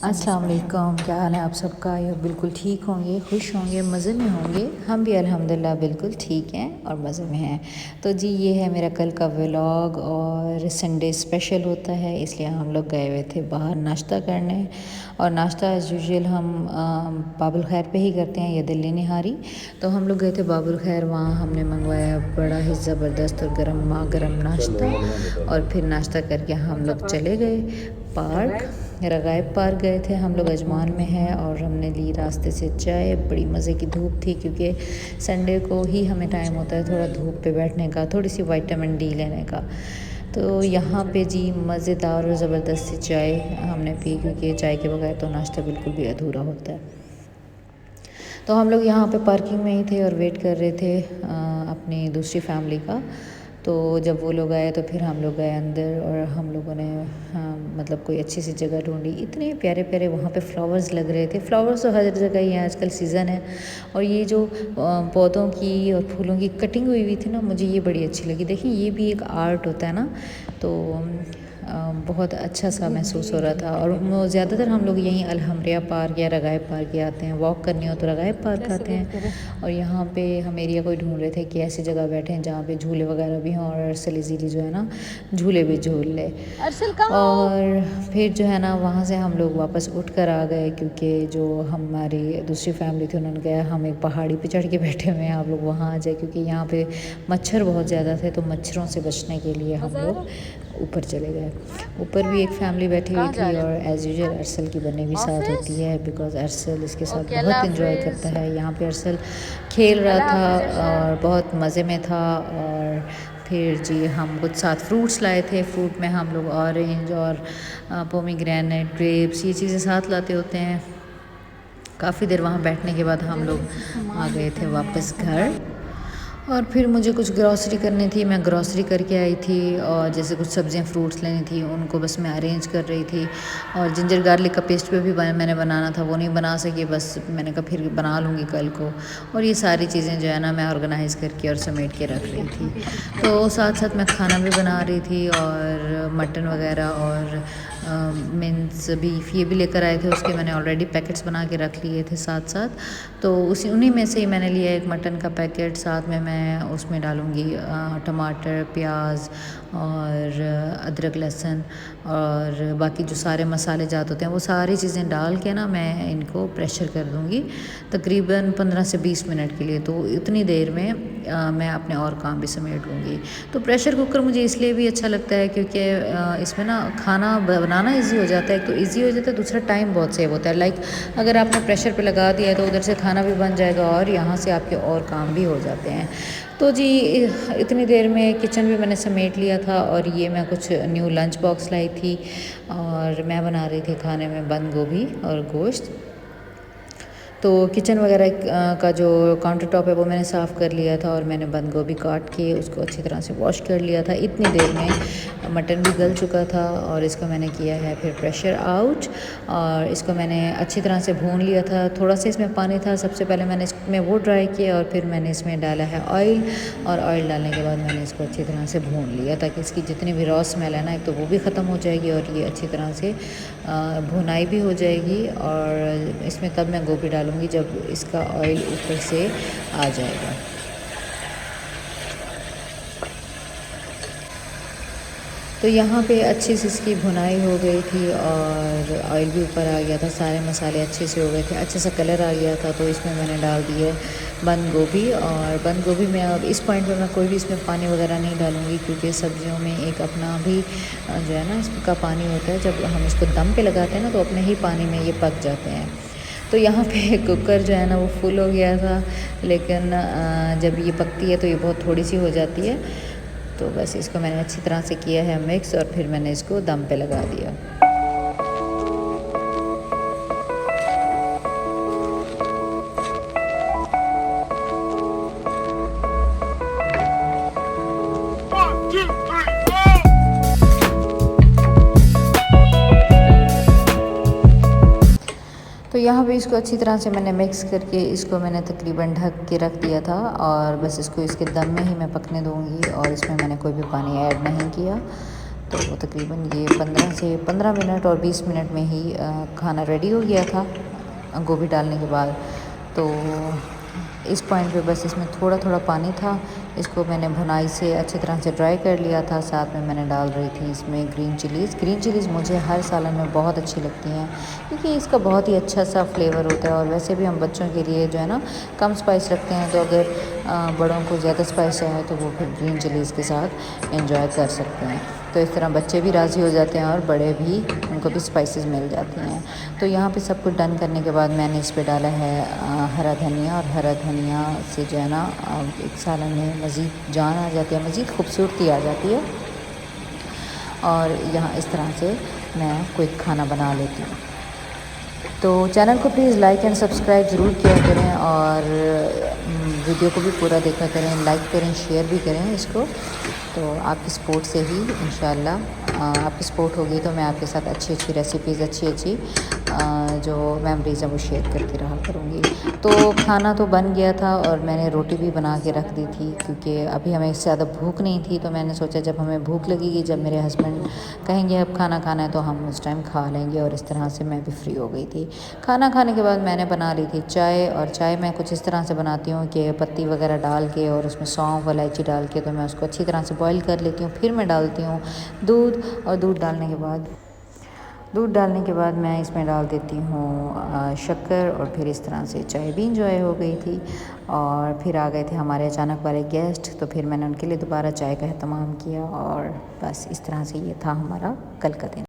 अस्सलाम वालेकुम, क्या हाल है आप सबका। ये बिल्कुल ठीक होंगे, खुश होंगे, मज़े में होंगे। हम भी अल्हम्दुलिल्लाह बिल्कुल ठीक हैं और मज़े में हैं। तो जी ये है मेरा कल का व्लॉग और संडे स्पेशल होता है, इसलिए हम लोग गए हुए थे बाहर नाश्ता करने। और नाश्ता एज़ यूजुअल हम बाबुल खैर पे ही करते हैं, या दिल्ली निहारी। तो हम लोग गए थे बाबुल खैर, वहाँ हमने मंगवाया बड़ा ही ज़बरदस्त और गर्म नाश्ता। और फिर नाश्ता करके हम लोग चले गए पार्क, रगाइब पार्क गए थे हम लोग। अजमान में है और हमने ली रास्ते से चाय। बड़ी मज़े की धूप थी, क्योंकि संडे को ही हमें टाइम होता है थोड़ा धूप पे बैठने का, थोड़ी सी विटामिन डी लेने का। तो यहाँ पे जी मज़ेदार और ज़बरदस्त सी चाय हमने पी, क्योंकि चाय के बगैर तो नाश्ता बिल्कुल भी अधूरा होता है। तो हम लोग यहाँ पे पार्किंग में ही थे और वेट कर रहे थे अपनी दूसरी फैमिली का। तो जब वो लोग आए तो फिर हम लोग गए अंदर, और हम लोगों ने मतलब कोई अच्छी सी जगह ढूंढी। इतने प्यारे प्यारे वहाँ पे फ्लावर्स लग रहे थे। फ्लावर्स तो हर जगह ही है, आजकल सीज़न है। और ये जो पौधों की और फूलों की कटिंग हुई थी ना, मुझे ये बड़ी अच्छी लगी। देखिए ये भी एक आर्ट होता है ना, तो बहुत अच्छा सा महसूस हो रहा था। और ज़्यादातर हम लोग यहीं अलहमरिया पार्क या रगाइब पार्क ही आते हैं। वॉक करनी हो तो रगाइब पार्क आते हैं। और यहाँ पे हम एरिया कोई ढूंढ रहे थे कि ऐसी जगह बैठें जहाँ पे झूले वगैरह भी हों, और अरसल इजीली जो है ना झूले भी झूल ले। और फिर जो है ना वहाँ से हम लोग वापस उठ कर आ गए, क्योंकि जो हमारी दूसरी फैमिली थी उन्होंने कहा हम एक पहाड़ी पे चढ़ के बैठे हुए हैं, आप लोग वहाँ आ जाए, क्योंकि यहाँ पे मच्छर बहुत ज़्यादा थे। तो मच्छरों से बचने के लिए हम लोग ऊपर चले गए। ऊपर भी एक फैमिली बैठी हुई थी, और एज़ यूजुअल अरसल की बने भी साथ होती है, बिकॉज़ अरसल इसके साथ बहुत इंजॉय करता है। यहाँ पे अरसल खेल रहा था और बहुत मज़े में था। और फिर जी हम कुछ साथ फ्रूट्स लाए थे। फ्रूट में हम लोग ऑरेंज और पोमीग्रेनेट, ग्रेप्स, ये चीज़ें साथ लाते होते हैं। काफ़ी देर वहाँ बैठने के बाद हम लोग आ गए थे वापस घर। और फिर मुझे कुछ ग्रॉसरी करनी थी, मैं ग्रॉसरी करके आई थी। और जैसे कुछ सब्जियां फ्रूट्स लेनी थी, उनको बस मैं अरेंज कर रही थी। और जिंजर गार्लिक का पेस्ट भी मैंने बनाना था, वो नहीं बना सकी, बस मैंने कहा फिर बना लूँगी कल को। और ये सारी चीज़ें जो है ना मैं ऑर्गेनाइज़ करके और समेट के रख रही थी। तो साथ साथ मैं खाना भी बना रही थी, और मटन वगैरह और मिन्स बीफ ये भी लेकर आए थे। उसके मैंने ऑलरेडी पैकेट्स बना के रख लिए थे साथ साथ। तो उन्हीं में से ही मैंने लिया एक मटन का पैकेट। साथ में मैं उसमें डालूँगी टमाटर, प्याज और अदरक, लहसुन और बाकी जो सारे मसाले जात होते हैं, वो सारी चीज़ें डाल के ना मैं इनको प्रेशर कर दूँगी तकरीबन 15 से 20 मिनट के लिए। तो इतनी देर में मैं अपने और काम भी समेट लूँगी। तो प्रेशर कुकर मुझे इसलिए भी अच्छा लगता है, क्योंकि इसमें ना खाना बनाना इजी हो जाता है। एक तो इजी हो जाता है, दूसरा टाइम बहुत सेव होता है। लाइक अगर आपने प्रेशर पे लगा दिया है तो उधर से खाना भी बन जाएगा, और यहाँ से आपके और काम भी हो जाते हैं। तो जी इतनी देर में किचन भी मैंने समेट लिया था। और ये मैं कुछ न्यू लंच बॉक्स लाई थी, और मैं बना रही थी खाने में बंद गोभी और गोश्त। तो किचन वगैरह का जो काउंटर टॉप है वो मैंने साफ़ कर लिया था, और मैंने बंद गोभी काट के उसको अच्छी तरह से वॉश कर लिया था। इतनी देर में मटन भी गल चुका था, और इसको मैंने किया है फिर प्रेशर आउट। और इसको मैंने अच्छी तरह से भून लिया था। थोड़ा सा इसमें पानी था, सबसे पहले मैंने इसमें वो ड्राई किया, और फिर मैंने इसमें डाला है ऑयल। और ऑयल डालने के बाद मैंने इसको अच्छी तरह से भून लिया, ताकि इसकी जितनी भी रॉ स्मेल है ना, एक तो वो भी ख़त्म हो जाएगी, और ये अच्छी तरह से भुनाई भी हो जाएगी। और इसमें तब मैं गोभी डालूँगी जब इसका ऑयल ऊपर से आ जाएगा। तो यहाँ पे अच्छी से इसकी भुनाई हो गई थी, और ऑयल भी ऊपर आ गया था, सारे मसाले अच्छे से हो गए थे, अच्छा सा कलर आ गया था। तो इसमें मैंने डाल दिए बंद गोभी। और बंद गोभी में अब इस पॉइंट पे मैं कोई भी इसमें पानी वगैरह नहीं डालूँगी, क्योंकि सब्जियों में एक अपना भी जो है ना इसका पानी होता है। जब हम इसको दम पे लगाते हैं ना, तो अपने ही पानी में ये पक जाते हैं। तो यहाँ पे कुकर जो है ना वो फुल हो गया था, लेकिन जब ये पकती है तो ये बहुत थोड़ी सी हो जाती है। तो बस इसको मैंने अच्छी तरह से किया है मिक्स, और फिर मैंने इसको दम पे लगा दिया। तो यहाँ पे इसको अच्छी तरह से मैंने मिक्स करके इसको मैंने तकरीबन ढक के रख दिया था, और बस इसको इसके दम में ही मैं पकने दूँगी, और इसमें मैंने कोई भी पानी ऐड नहीं किया। तो वो तकरीबन ये 15 मिनट और 20 मिनट में ही खाना रेडी हो गया था गोभी डालने के बाद। तो इस पॉइंट पे बस इसमें थोड़ा थोड़ा पानी था, इसको मैंने भुनाई से अच्छी तरह से ड्राई कर लिया था। साथ में मैंने डाल रही थी इसमें ग्रीन चिलीज़ मुझे हर सालन में बहुत अच्छी लगती हैं क्योंकि इसका बहुत ही अच्छा सा फ्लेवर होता है। और वैसे भी हम बच्चों के लिए जो है ना कम स्पाइस रखते हैं, तो अगर बड़ों को ज़्यादा स्पाइस है तो वो फिर ग्रीन चिलीज़ के साथ एंजॉय कर सकते हैं। तो इस तरह बच्चे भी राज़ी हो जाते हैं और बड़े भी, उनको भी स्पाइसेस मिल जाती हैं। तो यहाँ पे सब कुछ डन करने के बाद मैंने इस पे डाला है हरा धनिया, और हरा धनिया से जो है ना एक सालन में मज़ीद जान आ जाती है, मज़ीद खूबसूरती आ जाती है। और यहाँ इस तरह से मैं क्विक खाना बना लेती हूँ। तो चैनल को प्लीज़ लाइक एंड सब्सक्राइब ज़रूर किया करें और वीडियो को भी पूरा देखा करें, लाइक करें, शेयर भी करें इसको। तो आपकी सपोर्ट से ही इंशाल्लाह आपकी सपोर्ट होगी तो मैं आपके साथ अच्छी रेसिपीज़, अच्छी जो मेमोरीज़ हैं वो शेयर करती रहा करूँगी। तो खाना तो बन गया था और मैंने रोटी भी बना के रख दी थी क्योंकि अभी हमें इससे ज़्यादा भूख नहीं थी। तो मैंने सोचा जब हमें भूख लगेगी, जब मेरे हस्बैंड कहेंगे अब खाना खाना है, तो हम उस टाइम खा लेंगे। और इस तरह से मैं भी फ्री हो गई थी। खाना खाने के बाद मैंने बना ली थी चाय, और चाय मैं कुछ इस तरह से बनाती हूँ कि पत्ती वगैरह डाल के और उसमें सौंफ इलायची डाल के, तो मैं उसको अच्छी तरह से बॉईल कर लेती हूँ। फिर मैं डालती हूँ दूध, और दूध डालने के बाद मैं इसमें डाल देती हूँ शक्कर, और फिर इस तरह से चाय भी इंजॉय हो गई थी। और फिर आ गए थे हमारे अचानक वाले गेस्ट, तो फिर मैंने उनके लिए दोबारा चाय का एहतमाम किया। और बस इस तरह से ये था हमारा कल का दिन।